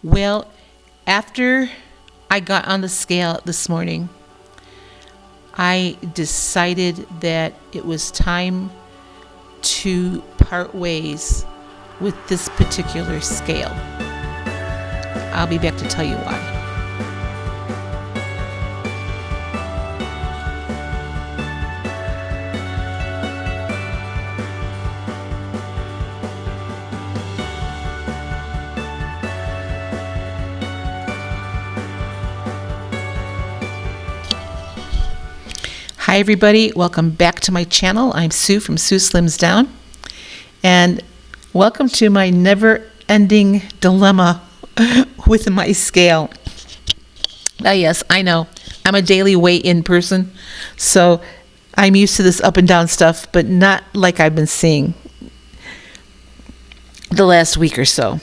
Well, after I got on the scale this morning, I decided that it was time to part ways with this particular scale. I'll be back to tell you why. Hi everybody, welcome back to my channel. I'm Sue from sueslimsdown, and welcome to my never-ending dilemma with my scale. Now yes, I know, I'm a daily weigh-in person, so I'm used to this up and down stuff, but not like I've been seeing the last week or so.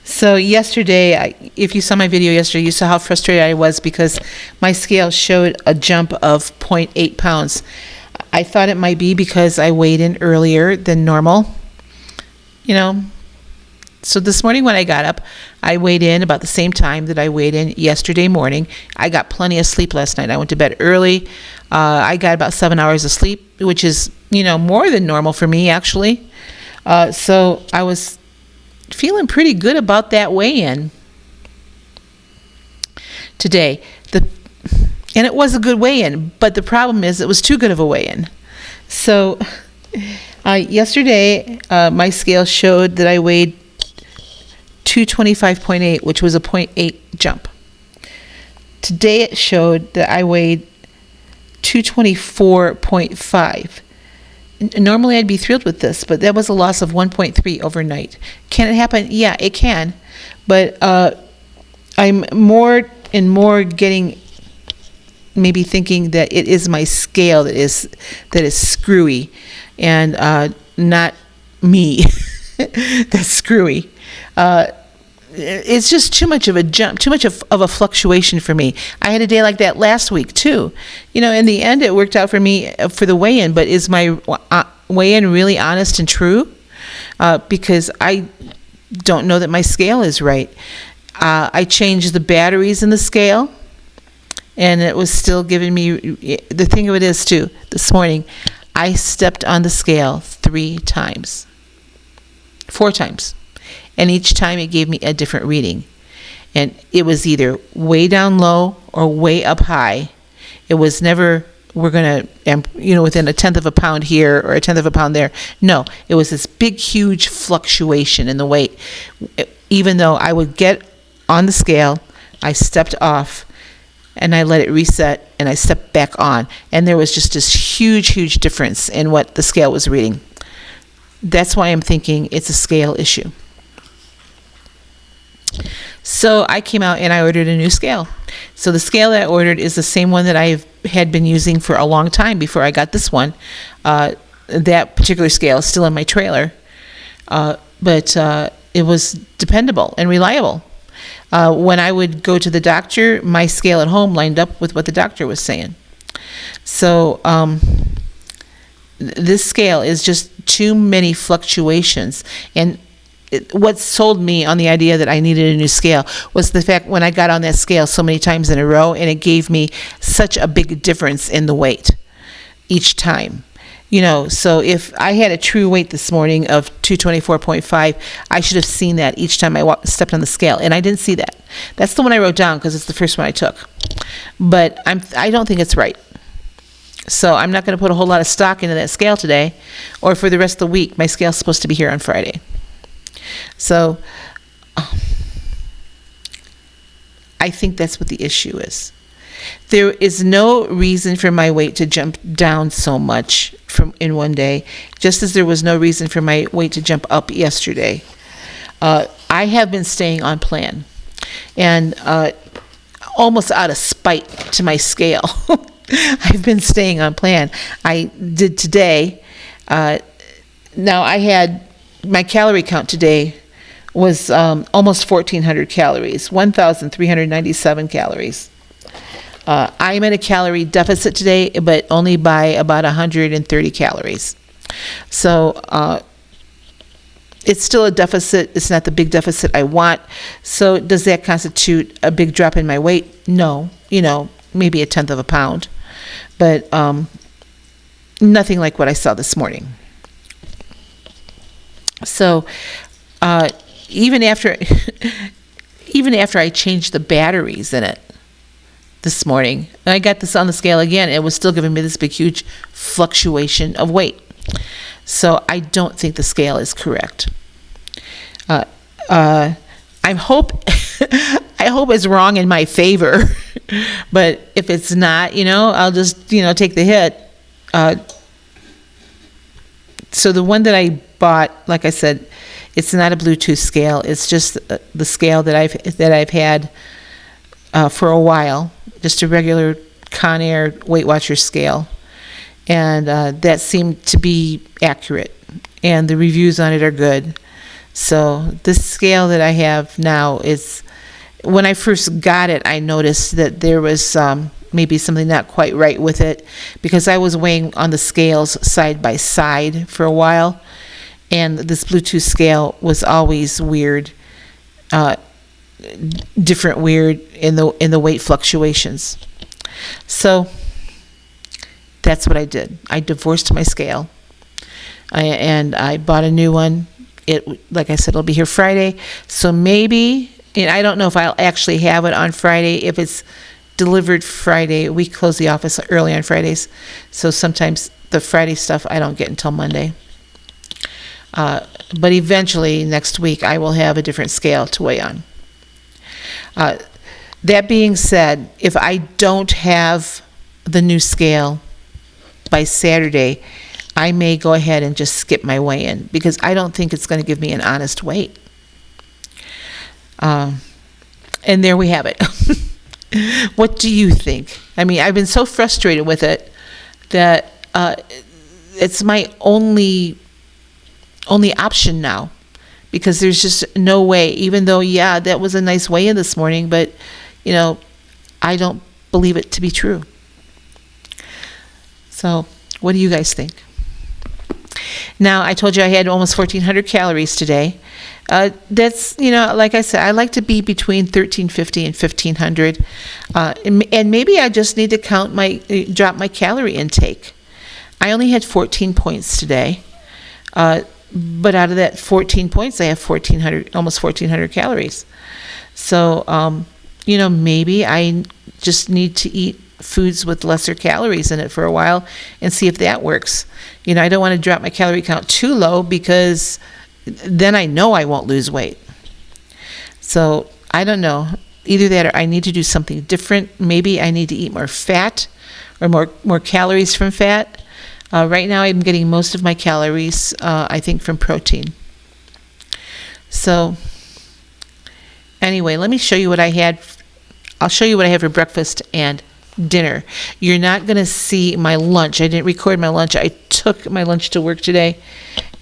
So yesterday, if you saw my video yesterday, you saw how frustrated I was because my scale showed a jump of 0.8 pounds. I thought it might be because I weighed in earlier than normal, So this morning when I got up, I weighed in about the same time that I weighed in yesterday morning. I got plenty of sleep last night. I went to bed early. I got about 7 hours of sleep, which is, more than normal for me, actually. So I was feeling pretty good about that weigh-in today. And it was a good weigh-in, but the problem is it was too good of a weigh-in. So yesterday, my scale showed that I weighed 225.8, which was a 0.8 jump. Today it showed that I weighed 224.5. Normally I'd be thrilled with this, but that was a loss of 1.3 overnight. Can it happen? Yeah, it can. But I'm more and more getting, maybe thinking that it is my scale that is screwy, and not me that's screwy. It's just too much of a jump, too much of a fluctuation for me. I had a day like that last week too. In the end it worked out for me for the weigh-in, but is my weigh-in really honest and true? Because I don't know that my scale is right. I changed the batteries in the scale, and it was still giving me, the thing of it is too, this morning, I stepped on the scale 4 times. And each time it gave me a different reading. And it was either way down low or way up high. It was never, we're going to, within a tenth of a pound here or a tenth of a pound there. No, it was this big, huge fluctuation in the weight. Even though I would get on the scale, I stepped off and I let it reset and I stepped back on. And there was just this huge, huge difference in what the scale was reading. That's why I'm thinking it's a scale issue. So I came out and I ordered a new scale. So the scale that I ordered is the same one that I had been using for a long time before I got this one. That particular scale is still in my trailer, but it was dependable and reliable. When I would go to the doctor, my scale at home lined up with what the doctor was saying. So this scale is just too many fluctuations. And what sold me on the idea that I needed a new scale was the fact when I got on that scale so many times in a row, and it gave me such a big difference in the weight each time. So if I had a true weight this morning of 224.5, I should have seen that each time I stepped on the scale, and I didn't see that. That's the one I wrote down because it's the first one I took. But I don't think it's right. So I'm not going to put a whole lot of stock into that scale today or for the rest of the week. My scale's supposed to be here on Friday. So I think that's what the issue is. There is no reason for my weight to jump down so much in one day, just as there was no reason for my weight to jump up yesterday. I have been staying on plan, and almost out of spite to my scale, I've been staying on plan. I did today. Now I had my calorie count today was almost 1,400 calories, 1,397 calories. I'm in a calorie deficit today, but only by about 130 calories. So it's still a deficit. It's not the big deficit I want. So does that constitute a big drop in my weight? No. Maybe 1/10 of a pound. But nothing like what I saw this morning. So even after I changed the batteries in it this morning, and I got this on the scale again, it was still giving me this big, huge fluctuation of weight. So I don't think the scale is correct. I hope it's wrong in my favor, but if it's not, I'll just take the hit. So the one that I bought, like I said, it's not a Bluetooth scale. It's just the scale that I've had for a while, just a regular Conair Weight Watchers scale, and that seemed to be accurate, and the reviews on it are good. So this scale that I have now is, when I first got it, I noticed that there was maybe something not quite right with it, because I was weighing on the scales side by side for a while, and this Bluetooth scale was always weird, different weird in the weight fluctuations. So that's what I did. I divorced my scale, and I bought a new one. Like I said, it'll be here Friday. So maybe, and I don't know if I'll actually have it on Friday. If it's delivered Friday, we close the office early on Fridays, so sometimes the Friday stuff I don't get until Monday. But eventually next week I will have a different scale to weigh on. That being said, if I don't have the new scale by Saturday, I may go ahead and just skip my weigh-in, because I don't think it's going to give me an honest weight. And there we have it. What do you think? I mean, I've been so frustrated with it that it's my only option now, because there's just no way, even though, yeah, that was a nice weigh-in this morning, but, I don't believe it to be true. So what do you guys think? Now, I told you I had almost 1,400 calories today. That's, like I said, I like to be between 1,350 and 1,500. And maybe I just need to drop my calorie intake. I only had 14 points today. But out of that 14 points, I have almost 1,400 calories. So, maybe I just need to eat foods with lesser calories in it for a while and see if that works. I don't want to drop my calorie count too low, because then I know I won't lose weight. So I don't know. Either that, or I need to do something different. Maybe I need to eat more fat, or more calories from fat. Right now I'm getting most of my calories, I think, from protein. So anyway, let me show you what I had. I'll show you what I had for breakfast and dinner. You're not going to see my lunch. I didn't record my lunch. I took my lunch to work today,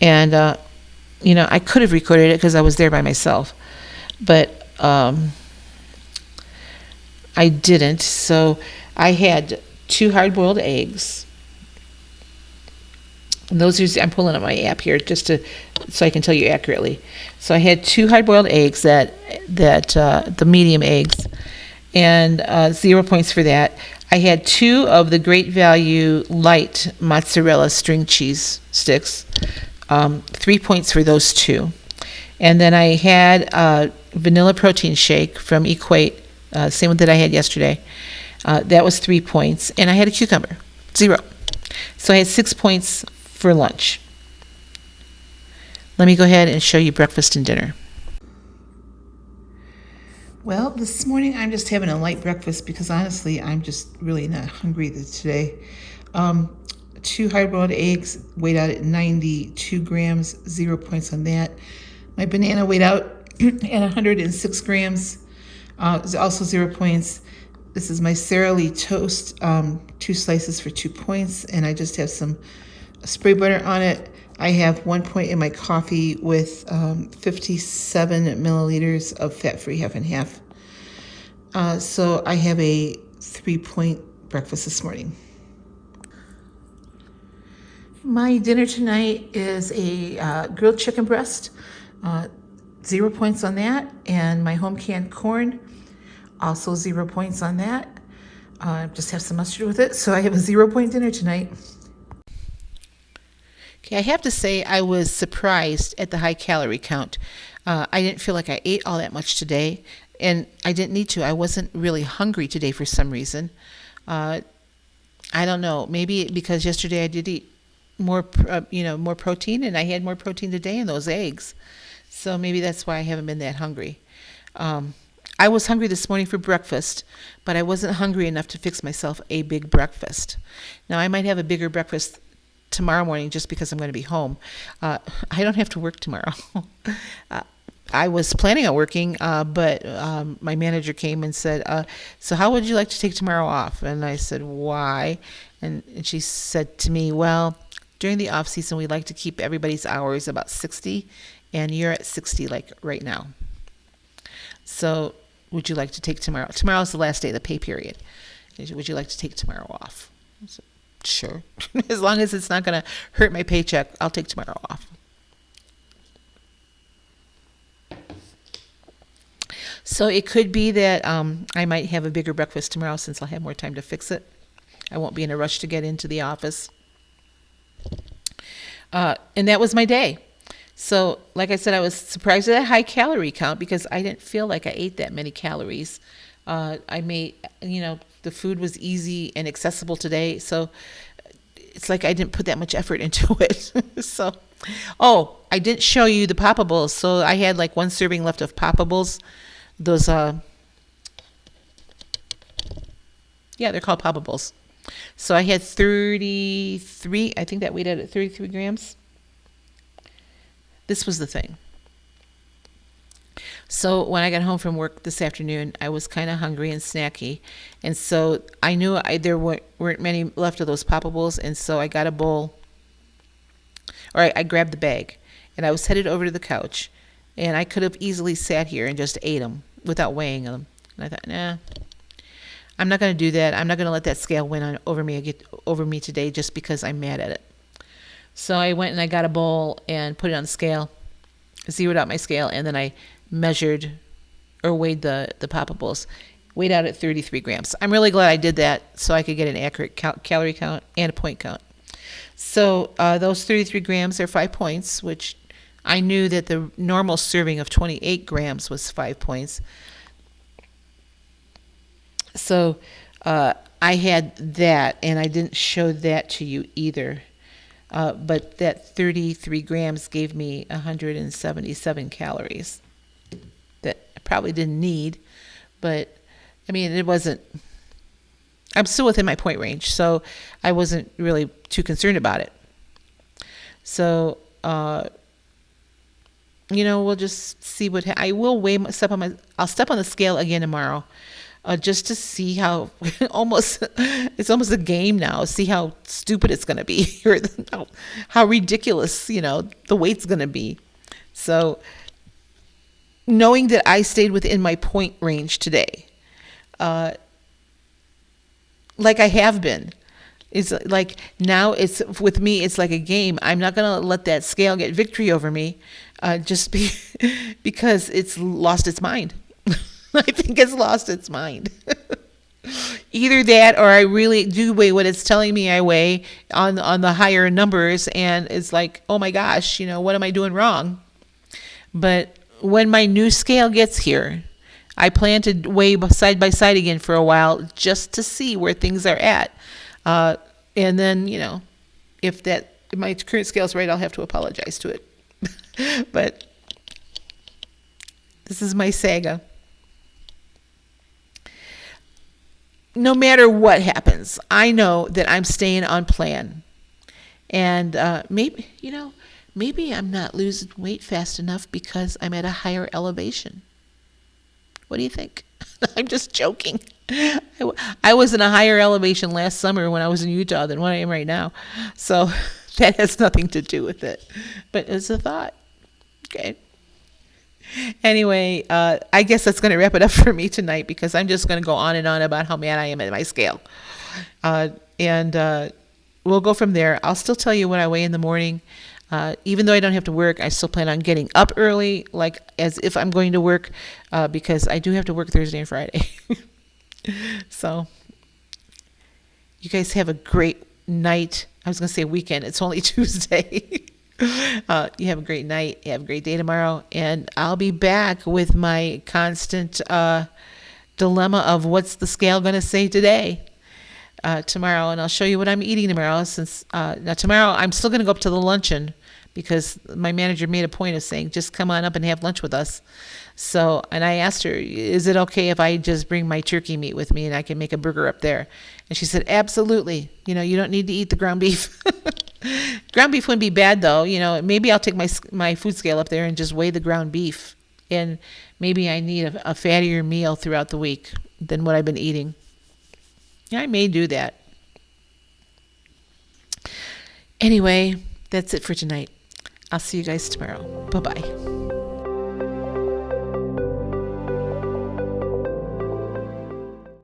and I could have recorded it because I was there by myself, but I didn't. So I had 2 hard-boiled eggs. And those are, I'm pulling up my app here so I can tell you accurately. So I had 2 hard-boiled eggs, the medium eggs, and 0 points for that. I had 2 of the Great Value light mozzarella string cheese sticks, 3 points for those 2. And then I had a vanilla protein shake from Equate, same one that I had yesterday. That was 3 points. And I had a cucumber, 0. So I had 6 points for lunch. Let me go ahead and show you breakfast and dinner. Well, this morning I'm just having a light breakfast because honestly I'm just really not hungry today. 2 hard-boiled eggs weighed out at 92 grams, 0 points on that. My banana weighed out at 106 grams, also 0 points. This is my Sara Lee toast, 2 slices for 2 points, and I just have some spray butter on it. I have 1 point in my coffee with 57 milliliters of fat-free half and half. So I have a 3-point breakfast this morning. My dinner tonight is a grilled chicken breast, uh, 0 points on that, and my home canned corn, also 0 points on that. Just have some mustard with it, so I have a 0 point dinner tonight. Okay, I have to say I was surprised at the high calorie count. I didn't feel like I ate all that much today, and I didn't need to. I wasn't really hungry today for some reason. Uh, I don't know. Maybe because yesterday I did eat more protein, and I had more protein today in those eggs. So maybe that's why I haven't been that hungry. Um, I was hungry this morning for breakfast, but I wasn't hungry enough to fix myself a big breakfast. Now I might have a bigger breakfast tomorrow morning just because I'm going to be home. I don't have to work tomorrow. uh, I was planning on working, but my manager came and said, so how would you like to take tomorrow off? And I said, why? And she said to me, well, during the off season, we like to keep everybody's hours about 60, and you're at 60 like right now. So would you like to take tomorrow? Tomorrow's the last day of the pay period. Would you like to take tomorrow off? I said, sure. As long as it's not going to hurt my paycheck, I'll take tomorrow off. So it could be that I might have a bigger breakfast tomorrow since I'll have more time to fix it. I won't be in a rush to get into the office. And that was my day. So, like I said, I was surprised at a high calorie count because I didn't feel like I ate that many calories. The food was easy and accessible today. So it's like I didn't put that much effort into it. I didn't show you the Poppables. So I had like one serving left of Poppables. Those, they're called Poppables. So I had 33, I think that weighed out at 33 grams. This was the thing. So when I got home from work this afternoon, I was kind of hungry and snacky. And so I knew there weren't many left of those Poppables. And so I got a bowl, or I grabbed the bag, and I was headed over to the couch. And I could have easily sat here and just ate them without weighing them. And I thought, nah, I'm not going to do that. I'm not going to let that scale win over me today just because I'm mad at it. So I went and I got a bowl and put it on the scale, zeroed out my scale, and then I measured or weighed the Poppables. Weighed out at 33 grams. I'm really glad I did that so I could get an accurate calorie count and a point count. So those 33 grams are 5 points, which I knew that the normal serving of 28 grams was 5 points. So I had that, and I didn't show that to you either. But that 33 grams gave me 177 calories that I probably didn't need. But, I mean, it wasn't... I'm still within my point range, so I wasn't really too concerned about it. So... we'll just see what I will weigh I'll step on the scale again tomorrow, just to see how it's almost a game now. See how stupid it's going to be, or how ridiculous the weight's going to be. So, knowing that I stayed within my point range today, like I have been. It's like now it's with me. It's like a game. I'm not gonna let that scale get victory over me, because it's lost its mind. I think it's lost its mind. Either that, or I really do weigh what it's telling me I weigh on the higher numbers, and it's like, oh my gosh, what am I doing wrong? But when my new scale gets here, I plan to weigh side by side again for a while just to see where things are at. And then, if my current scale's right, I'll have to apologize to it. But this is my saga. No matter what happens, I know that I'm staying on plan. And maybe I'm not losing weight fast enough because I'm at a higher elevation. What do you think? I'm just joking. I was in a higher elevation last summer when I was in Utah than what I am right now. So that has nothing to do with it. But it's a thought. Okay. Anyway, I guess that's going to wrap it up for me tonight, because I'm just going to go on and on about how mad I am at my scale. And we'll go from there. I'll still tell you what I weigh in the morning. Even though I don't have to work, I still plan on getting up early, like as if I'm going to work, because I do have to work Thursday and Friday. So you guys have a great night. I was going to say weekend. It's only Tuesday. You have a great night. You have a great day tomorrow. And I'll be back with my constant dilemma of what's the scale going to say today. Tomorrow, and I'll show you what I'm eating tomorrow. Since now tomorrow I'm still going to go up to the luncheon because my manager made a point of saying just come on up and have lunch with us. So, and I asked her, is it okay if I just bring my turkey meat with me and I can make a burger up there? And she said, absolutely. You don't need to eat the ground beef. Ground beef wouldn't be bad though. Maybe I'll take my food scale up there and just weigh the ground beef. And maybe I need a fattier meal throughout the week than what I've been eating. I may do that. Anyway, that's it for tonight. I'll see you guys tomorrow. Bye-bye.